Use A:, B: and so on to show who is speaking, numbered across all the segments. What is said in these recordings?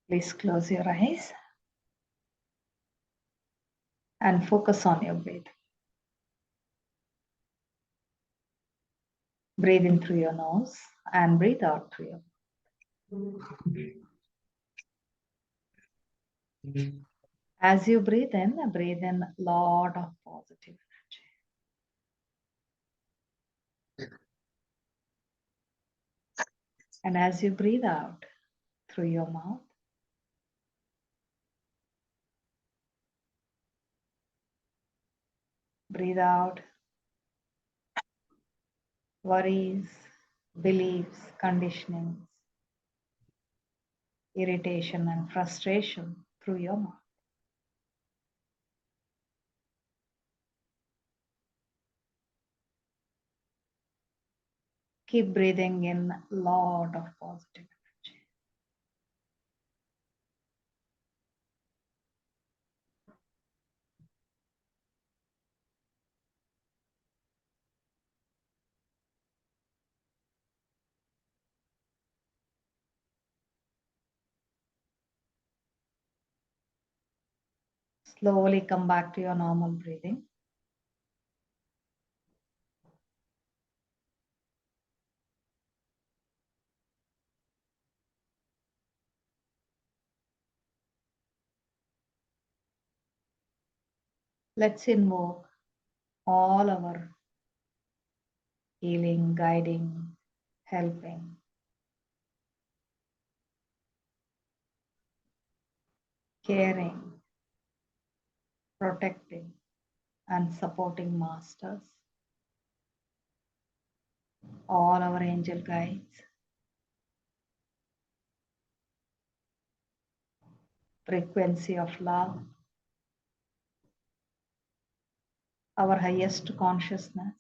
A: Please close your eyes and focus on your breath. Breathe in through your nose and breathe out through your mouth. As you breathe in a lot of positive energy. And as you breathe out through your mouth, breathe out worries, beliefs, conditionings, irritation, and frustration through your mouth. Keep breathing in a lot of positive energy. Slowly come back to your normal breathing. Let's invoke all our healing, guiding, helping, caring, protecting, and supporting masters, all our angel guides, frequency of love, our highest consciousness,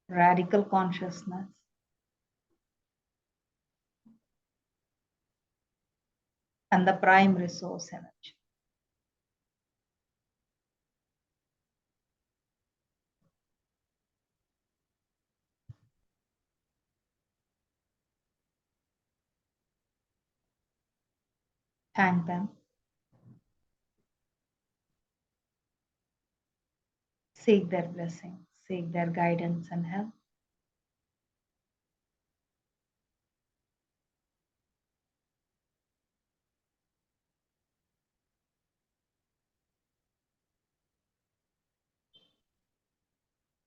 A: radical consciousness, and the prime resource energy. Thank them. Seek their blessings, seek their guidance and help.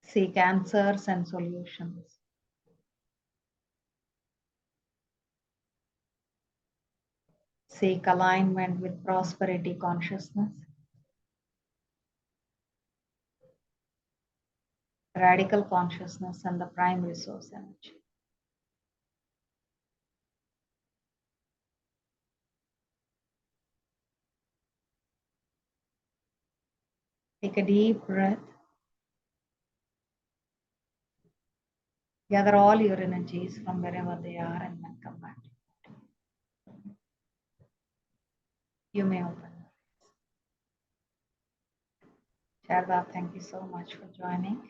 A: Seek answers and solutions. Seek alignment with prosperity consciousness, radical consciousness, and the prime resource energy. Take a deep breath. Gather all your energies from wherever they are and then come back. You may open your eyes. Sharda, thank you so much for joining.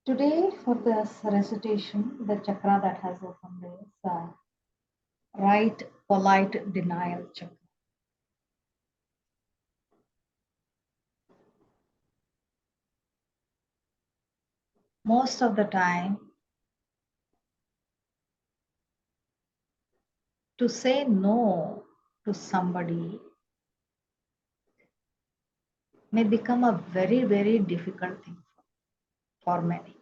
A: Today, for this recitation, the chakra that has opened is right polite denial chakra. Most of the time, to say no to somebody may become a very, very difficult thing for many.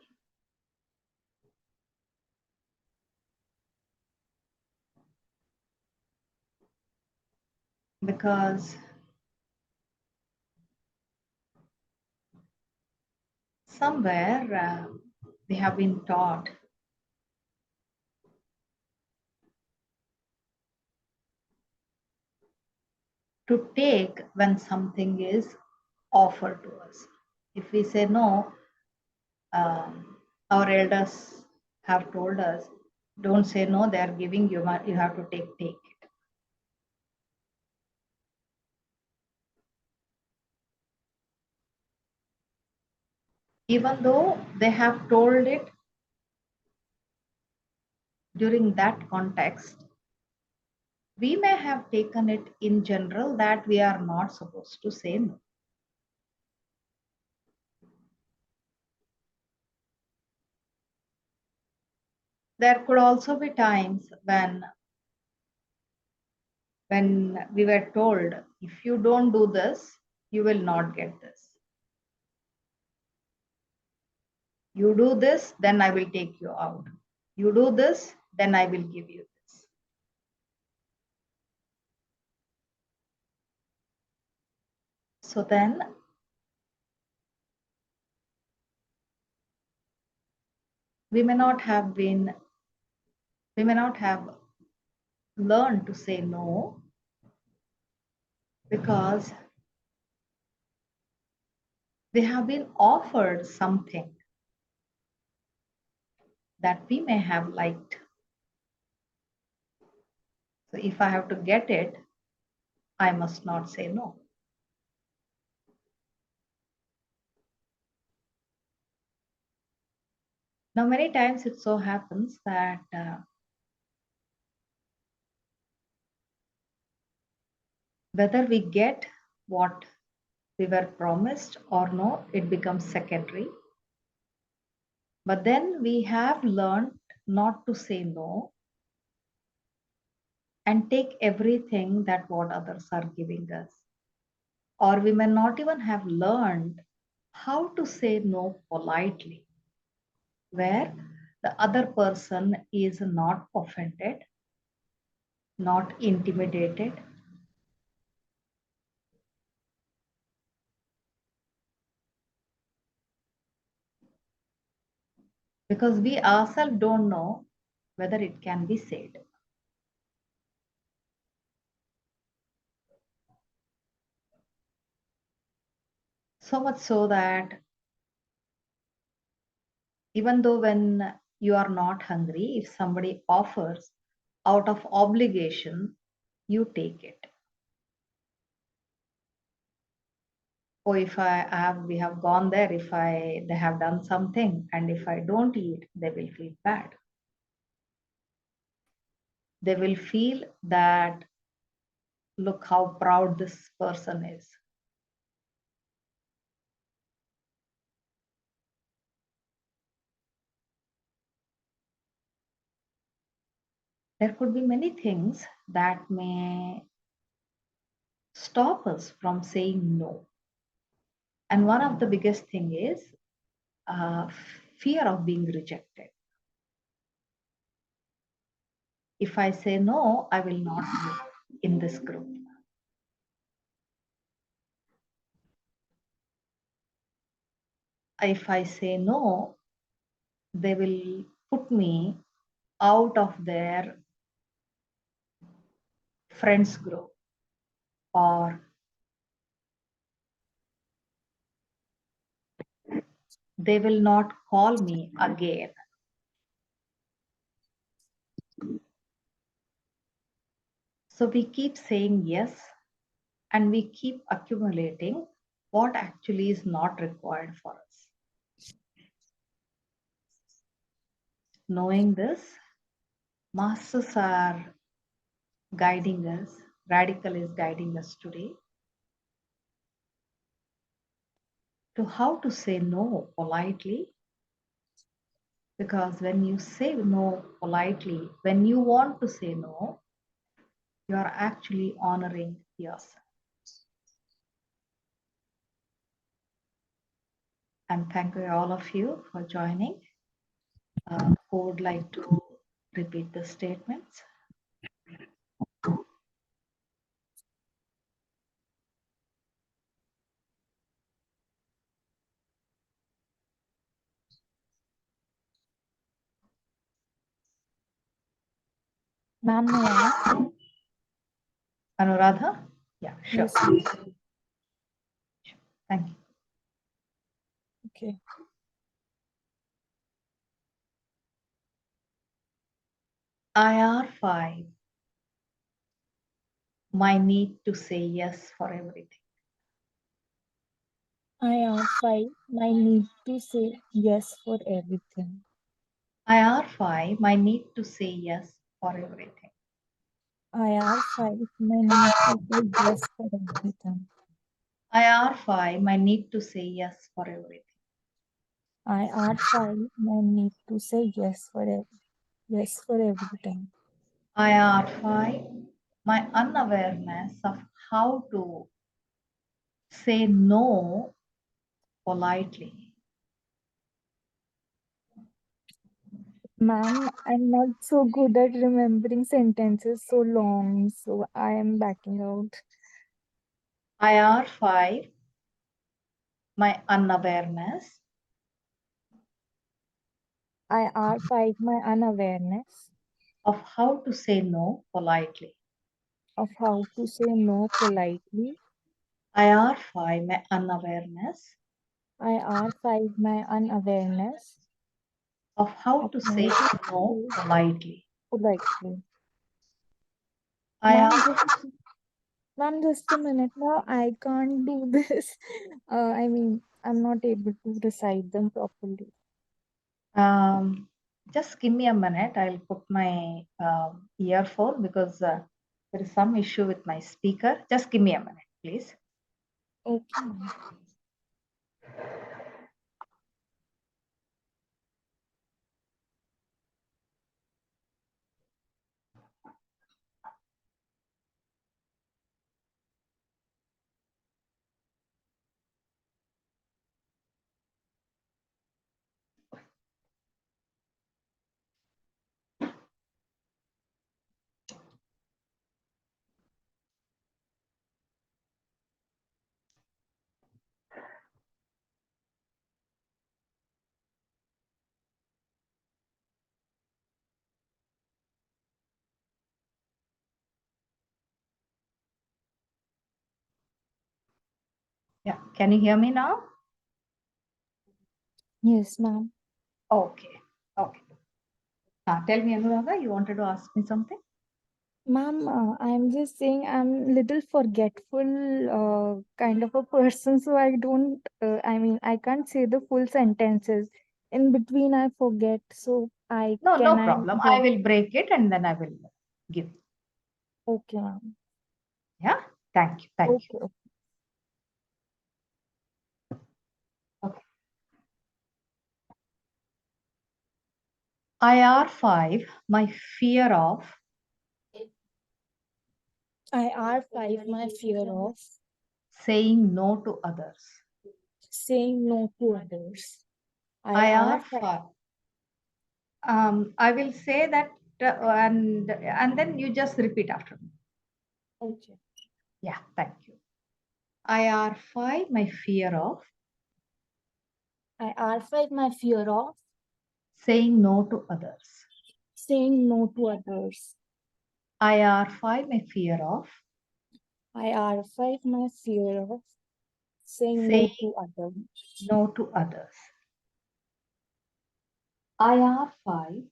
A: Because somewhere we have been taught to take when something is offered to us. If we say no, our elders have told us, don't say no, they are giving you, you have to take it. Even though they have told it during that context, we may have taken it in general that we are not supposed to say no. There could also be times when we were told, if you don't do this, you will not get this. You do this, then I will take you out. You do this, then I will give you this. So then we may not have learned to say no because we have been offered something that we may have liked. So if I have to get it, I must not say no. Now, many times it so happens that whether we get what we were promised or no, it becomes secondary. But then we have learned not to say no and take everything that what others are giving us. Or we may not even have learned how to say no politely, where the other person is not offended, not intimidated. Because we ourselves don't know whether it can be said. So much so that even though when you are not hungry, if somebody offers out of obligation, you take it. Oh, if we have gone there, they have done something, and if I don't eat, they will feel bad. They will feel that, look how proud this person is. There could be many things that may stop us from saying no. And one of the biggest thing is uh, fear of being rejected. If I say no, I will not be in this group. If I say no, they will put me out of their friends group, or they will not call me again. So we keep saying yes, and we keep accumulating what actually is not required for us. Knowing this, masters are guiding us, Redikall is guiding us today to how to say no politely. Because when you say no politely, when you want to say no, you are actually honoring yourself. And thank you all of you for joining. Who would like to repeat the statements?
B: Ma'am, may I?
A: Anuradha? Yeah, sure.
B: Yes, ma'am.
A: Thank you.
B: Okay.
A: IR5, my need to say yes for everything.
B: I R5, my need to say yes for everything.
A: IR5, my need to say yes for everything.
B: IR5, my need to say yes for everything.
A: IR5, my need to say yes for everything.
B: IR5, my need to say yes for everything.
A: IR5, my unawareness of how to say no politely.
B: Ma'am, I'm not so good at remembering sentences so long, so I am backing out.
A: IR5, my unawareness
B: IR5, my unawareness
A: of how to say no politely.
B: of how to say no politely.
A: IR5, my unawareness
B: IR5, my unawareness
A: of how
B: of
A: to
B: how
A: say
B: to
A: no
B: say
A: politely.
B: politely. Ma'am,
A: IR,
B: just a minute now. I can't do this. I'm not able to recite them properly.
A: um, just give me a minute. I'll put my earphone because there is some issue with my speaker. Just give me a minute, please.
B: Okay, ma'am.
A: Yeah, can you hear me now?
B: Yes, ma'am.
A: Okay, okay. Tell me, Anuradha, you wanted to ask me something?
B: Ma'am, I'm just saying I'm little forgetful kind of a person, so I don't, I can't say the full sentences. In between, I forget. So
A: No,
B: can
A: no
B: I
A: problem. I
B: get,
A: will break it and then I will give.
B: okay, ma'am.
A: Yeah, thank you, thank you.
B: Okay, okay.
A: Okay. IR5, my fear of
B: IR5, my fear of
A: saying no to others.
B: saying no to others. IR5,
A: IR5, I will say that and then you just repeat after me.
B: okay.
A: Yeah, thank you. IR5, my fear of
B: IR5, my fear of
A: saying no to others.
B: saying no to others.
A: IR5, my fear of
B: IR5, my fear of saying no
A: saying
B: to others.
A: no to others. IR5,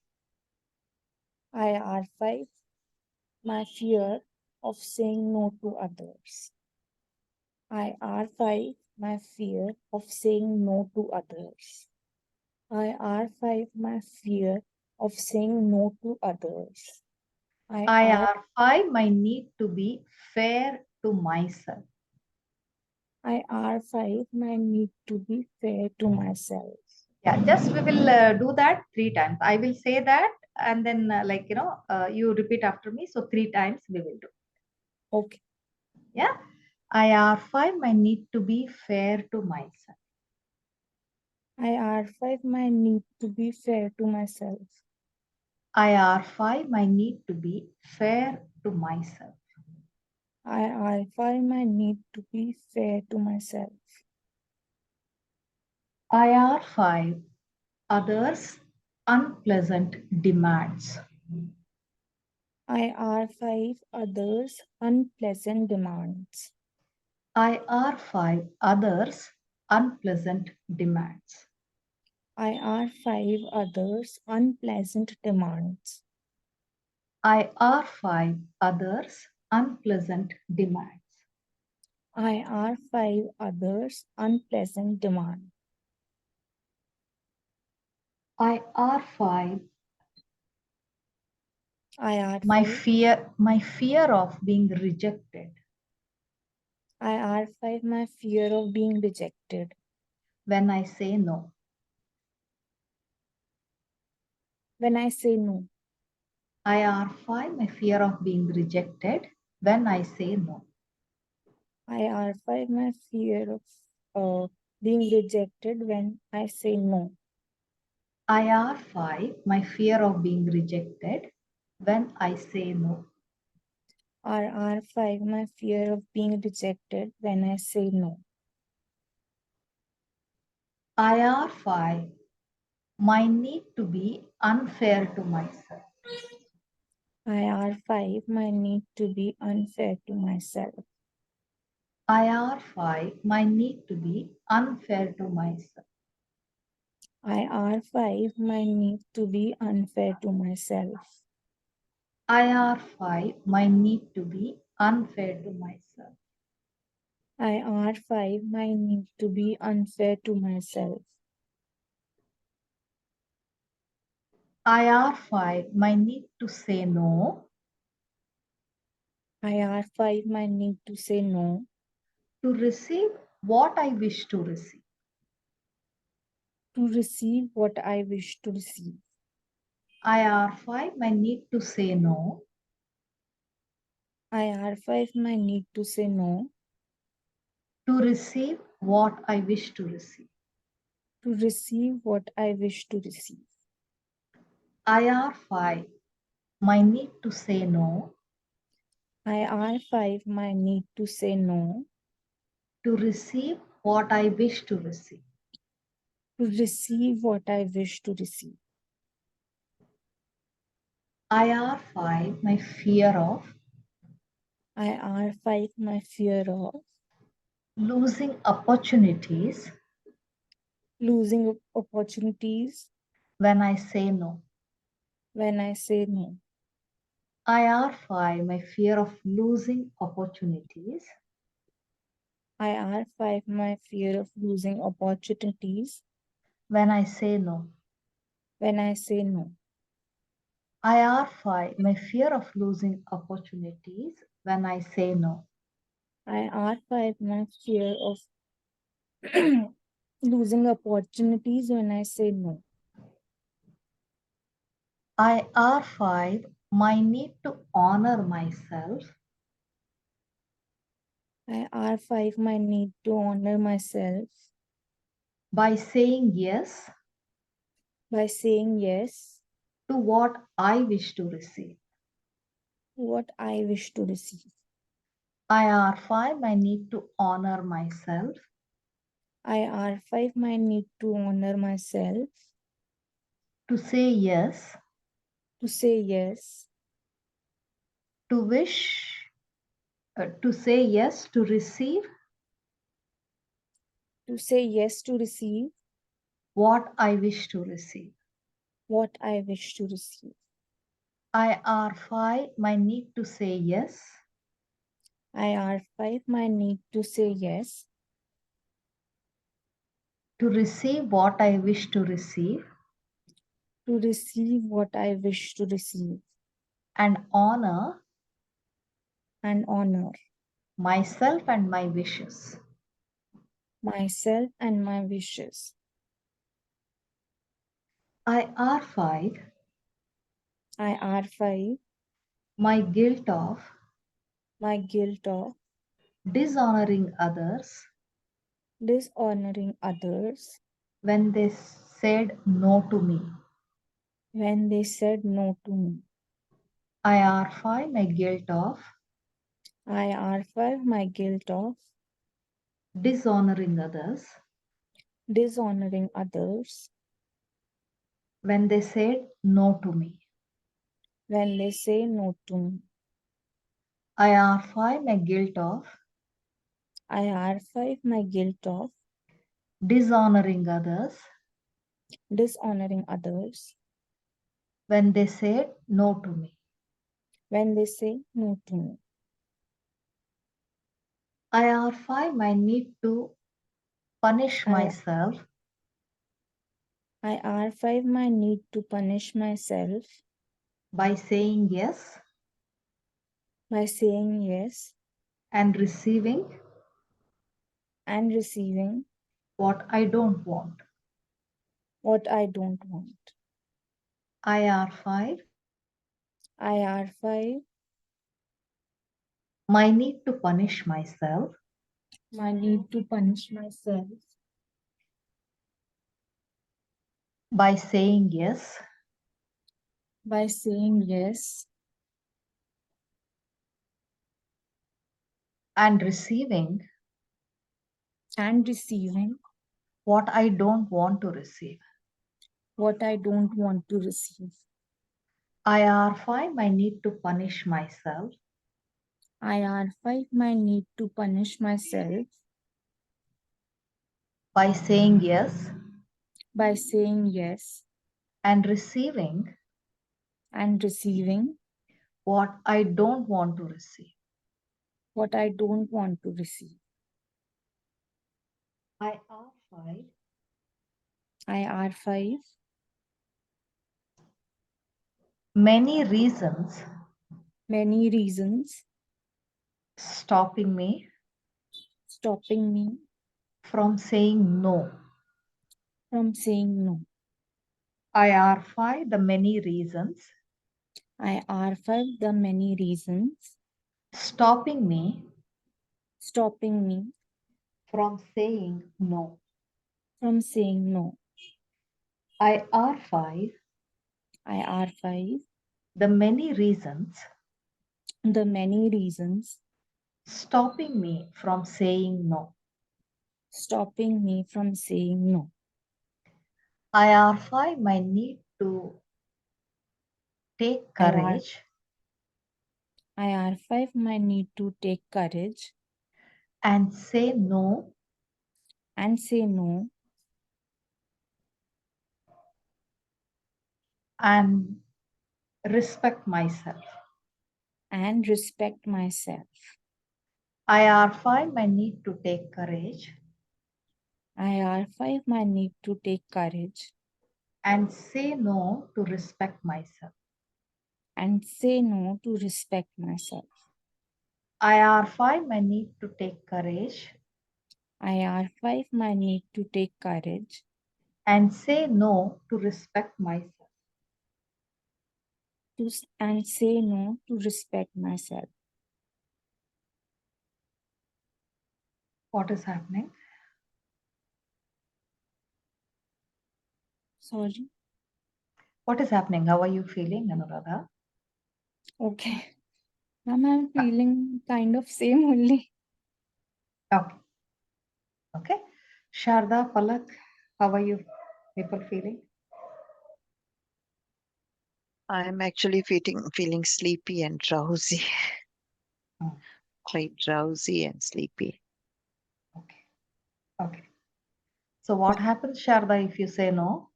B: IR5, my fear of saying no to others. IR5, my fear of saying no to others. IR5, my fear of saying no to others. IR,
A: IR5, my need to be fair to myself.
B: IR5, my need to be fair to myself.
A: Yeah, just we will do that three times. I will say that and then you repeat after me. So three times we will do.
B: Okay.
A: Yeah. IR5, my need to be fair to myself.
B: IR5, my need to be fair to myself.
A: IR5, my need to be fair to myself.
B: IR5, my need to be fair to myself.
A: IR5, others' unpleasant demands.
B: IR5, others' unpleasant demands.
A: IR5, others' unpleasant demands.
B: IR5, others' unpleasant demands.
A: IR5, others' unpleasant demands.
B: IR5, others' unpleasant demand.
A: IR5,
B: IR5.
A: my fear of being rejected.
B: IR5, my fear of being rejected.
A: When I say no.
B: When I say no.
A: IR5, my fear of being rejected. When I say no.
B: IR5, my fear of being rejected when I say no.
A: IR5, my fear of being rejected. When I say no.
B: RR5, my fear of being rejected when I say no.
A: IR5, my need to be unfair to myself.
B: IR5, my need to be unfair to myself.
A: IR5, my need to be unfair to myself.
B: IR5, my need to be unfair to myself.
A: IR5, my need to be unfair to myself.
B: IR5, my need to be unfair to myself.
A: IR5, my need to say no.
B: IR5, my need to say no.
A: To receive what I wish to receive.
B: To receive what I wish to receive.
A: IR5, my need to say no.
B: IR5, my need to say no.
A: To receive what I wish to receive.
B: To receive what I wish to receive.
A: IR5, my need to say no.
B: IR5, my need to say no.
A: To receive what I wish to receive.
B: To receive what I wish to receive.
A: IR5, my fear of
B: IR5, my fear of
A: losing opportunities
B: losing opportunities
A: when I say no.
B: when I say no.
A: IR5, my fear of losing opportunities
B: IR5, my fear of losing opportunities
A: when I say no.
B: when I say no.
A: IR5, my fear of losing opportunities when I say no.
B: IR5, my fear of losing opportunities when I say no.
A: IR5, my need to honor myself
B: IR5, my need to honor myself
A: by saying yes
B: by saying yes
A: to what I wish to receive.
B: to what I wish to receive.
A: IR5, my need to honor myself
B: IR5, my need to honor myself
A: to say yes
B: to say yes
A: to wish to say yes to receive
B: to say yes to receive
A: what I wish to receive.
B: what I wish to receive.
A: IR5, my need to say yes
B: IR5, my need to say yes
A: to receive what I wish to receive
B: to receive what I wish to receive
A: and honor
B: and honor
A: myself and my wishes.
B: myself and my wishes.
A: IR5,
B: IR5,
A: my guilt of
B: my guilt of
A: dishonoring others
B: dishonoring others
A: when they said no to me.
B: when they said no to me.
A: IR5, my guilt of
B: IR5, my guilt of
A: dishonoring others
B: dishonoring others
A: when they said no to me.
B: when they say no to me.
A: IR5, my guilt of
B: IR5, my guilt of
A: dishonoring others
B: dishonoring others
A: when they said no to me.
B: when they say no to me.
A: IR5, my need to punish
B: I,
A: myself
B: IR5, my need to punish myself
A: by saying yes
B: by saying yes
A: and receiving
B: and receiving
A: what I don't want.
B: what I don't want.
A: IR5,
B: IR5,
A: my need to punish myself
B: my need to punish myself
A: by saying yes
B: by saying yes
A: and receiving
B: and receiving
A: what I don't want to receive.
B: what I don't want to receive.
A: IR5, my need to punish myself
B: IR5, my need to punish myself
A: by saying yes
B: by saying yes
A: and receiving
B: and receiving
A: what I don't want to receive.
B: what I don't want to receive.
A: IR5,
B: IR5,
A: many reasons
B: many reasons
A: stopping me
B: stopping me
A: from saying no.
B: from saying no.
A: IR5, the many reasons
B: IR5, the many reasons
A: stopping me
B: stopping me
A: from saying no.
B: from saying no.
A: IR5,
B: IR5,
A: the many reasons
B: the many reasons
A: stopping me from saying no.
B: stopping me from saying no.
A: IR5, my need to take
B: IR,
A: courage
B: IR5, my need to take courage
A: and say no
B: and say no
A: and respect myself.
B: and respect myself.
A: IR5, my need to take courage
B: IR5, my need to take courage
A: and say no to respect myself.
B: and say no to respect myself.
A: IR5, my need to take courage
B: IR5, my need to take courage
A: and say no to respect myself.
B: and say no to respect myself.
A: What is happening?
B: Sorry.
A: What is happening? How are you feeling, Anuradha?
B: Okay. I'm feeling kind of same only.
A: Okay. Okay. Sharda, Palak, how are you people feeling?
C: I'm actually feeling sleepy and drowsy,
A: Oh,
C: quite drowsy and sleepy.
A: okay. Okay. So what happens, Sharda, if you say no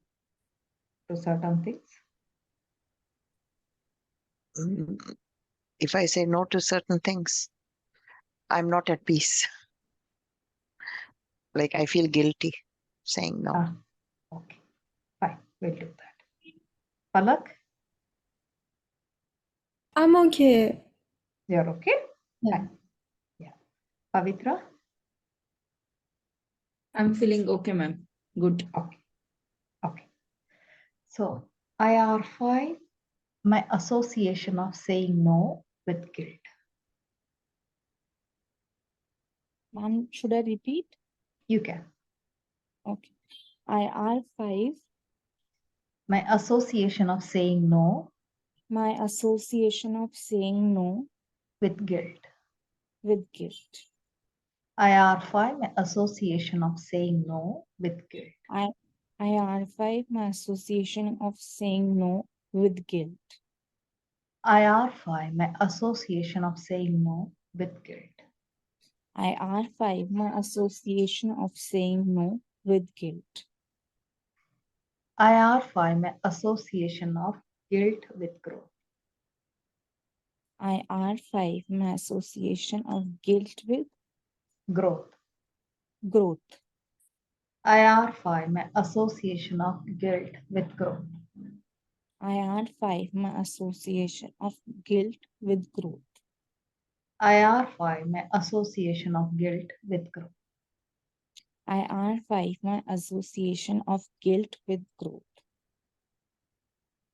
A: to certain things?
C: Mm, If I say no to certain things, I'm not at peace. Like I feel guilty saying no.
A: Ah, okay. Fine. We'll do that. Palak,
D: I'm okay.
A: you're okay?
D: Yeah,
A: Fine. Yeah. Pavitra?
D: I'm feeling okay, ma'am. Good.
A: Okay. Okay. So IR5, my association of saying no with guilt.
B: Ma'am, should I repeat?
A: You can.
B: Okay. IR5,
A: My association of saying no
B: my association of saying no
A: with guilt.
B: with guilt.
A: IR5, my association of saying no with guilt.
B: IR5, my association of saying no with guilt.
A: IR5, my association of saying no with guilt.
B: IR5, my association of saying no with guilt.
A: IR5, my association of guilt with growth.
B: IR5, my association of guilt with
A: Growth.
B: growth.
A: IR5, my association of guilt with growth.
B: IR5, my association of guilt with growth.
A: IR5, my association of guilt with growth.
B: IR5, my association of guilt with growth.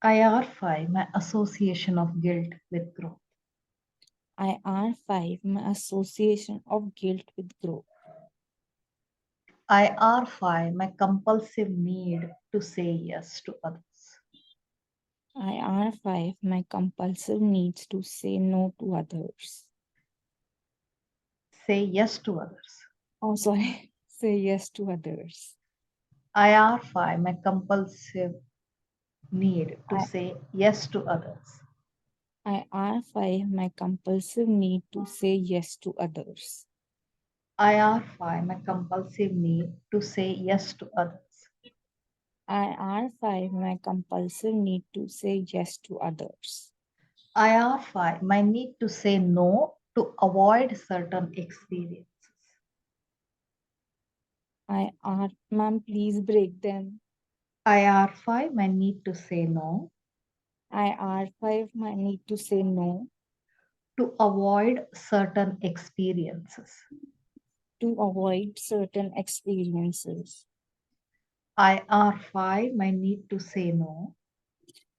A: IR5, my association of guilt with growth.
B: IR5, my association of guilt with growth.
A: IR5, my compulsive need to say yes to others.
B: IR5, my compulsive needs to say no to others.
A: Say yes to others.
B: Oh, sorry. Say yes to others.
A: IR5, my compulsive need to
B: I-
A: say yes to others.
B: IR5, my compulsive need to say yes to others.
A: IR5, my compulsive need to say yes to others.
B: IR5, my compulsive need to say yes to others.
A: IR5, my need to say no to avoid certain experiences.
B: Ma'am, please break them.
A: IR5, my need to say no
B: IR5, my need to say no
A: to avoid certain experiences.
B: to avoid certain experiences.
A: IR5, my need to say no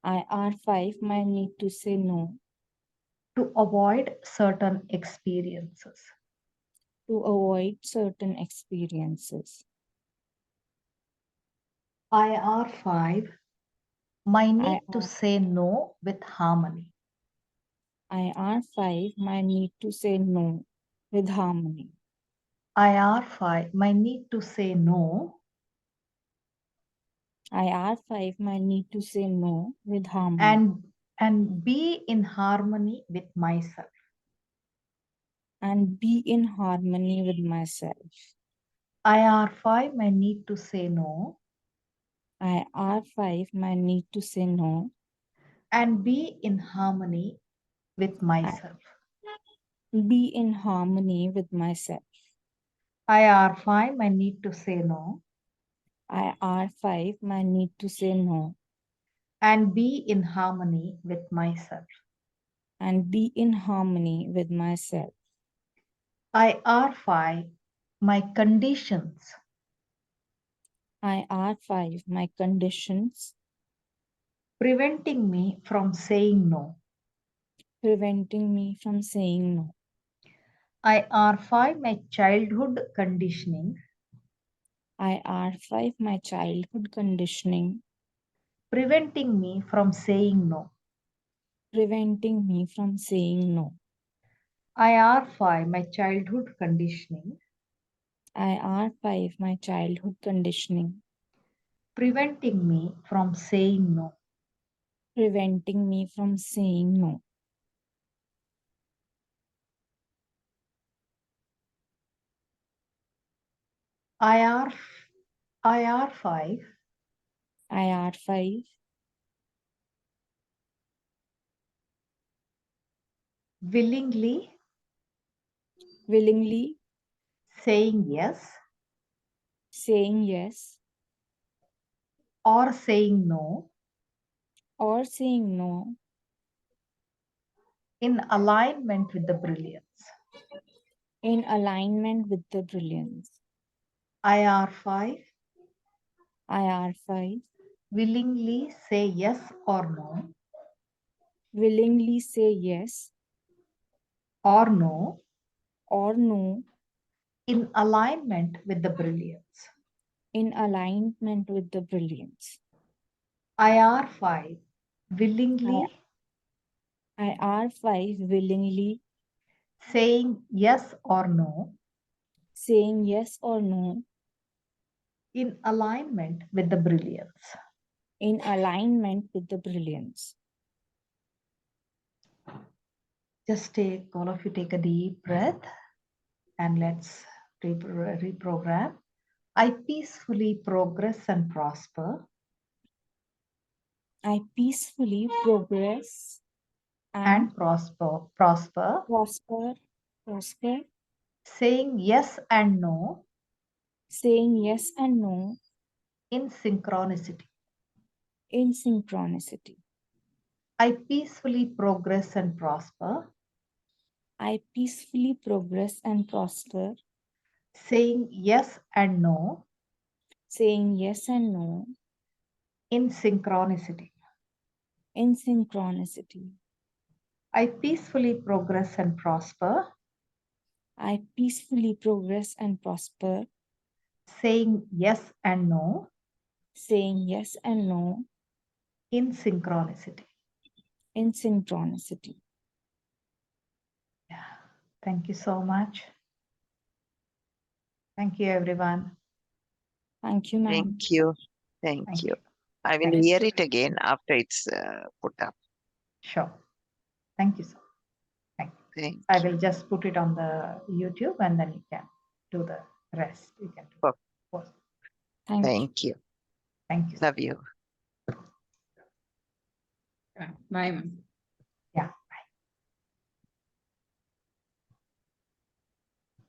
B: IR5, my need to say no
A: to avoid certain experiences.
B: to avoid certain experiences.
A: IR5, my need to
B: IR
A: say no with harmony.
B: IR5, my need to say no with harmony.
A: IR5, my need to say no
B: IR5, my need to say no with harmony
A: and be in harmony with myself.
B: and be in harmony with myself.
A: IR5, my need to say no
B: IR5, my need to say no
A: and be in harmony with myself.
B: be in harmony with myself.
A: IR5, my need to say no
B: IR5, my need to say no
A: and be in harmony with myself.
B: and be in harmony with myself.
A: IR5, my conditions
B: IR5, my conditions
A: preventing me from saying no.
B: preventing me from saying no.
A: IR5, my childhood conditioning
B: IR5, my childhood conditioning
A: preventing me from saying no.
B: preventing me from saying no.
A: IR5, my childhood conditioning
B: IR5, my childhood conditioning
A: preventing me from saying no.
B: preventing me from saying no.
A: IR, IR5,
B: IR5,
A: willingly
B: willingly
A: saying yes
B: saying yes
A: or saying no
B: or saying no
A: in alignment with the brilliance.
B: in alignment with the brilliance.
A: IR5,
B: IR5,
A: willingly say yes or no
B: willingly say yes
A: or no
B: or no
A: in alignment with the brilliance.
B: in alignment with the brilliance.
A: IR5, willingly
B: IR5, willingly
A: saying yes or no
B: saying yes or no
A: in alignment with the brilliance.
B: in alignment with the brilliance.
A: Just take, all of you take a deep breath and let's reprogram. I peacefully progress and prosper,
B: I peacefully progress
A: and prosper,
B: prosper,
A: saying yes and no
B: saying yes and no
A: in synchronicity.
B: in synchronicity.
A: I peacefully progress and prosper,
B: I peacefully progress and prosper,
A: saying yes and no
B: saying yes and no
A: in synchronicity.
B: in synchronicity.
A: I peacefully progress and prosper,
B: I peacefully progress and prosper,
A: saying yes and no
B: saying yes and no
A: in synchronicity.
B: in synchronicity.
A: Yeah. Thank you so much. Thank you, everyone.
B: Thank you, ma'am.
C: Thank you. Thank
A: Thank
C: you.
A: you.
C: I will
A: Thank
C: hear
A: you.
C: it again after it's put up.
A: Sure. Thank you so much. Thank you.
C: Thank
A: I
C: you.
A: will just put it on the YouTube and then you can do the rest. You can do
C: Okay.
A: the post.
B: Thank you.
C: Thank you.
A: Thank you.
C: Love you.
D: Bye, ma'am.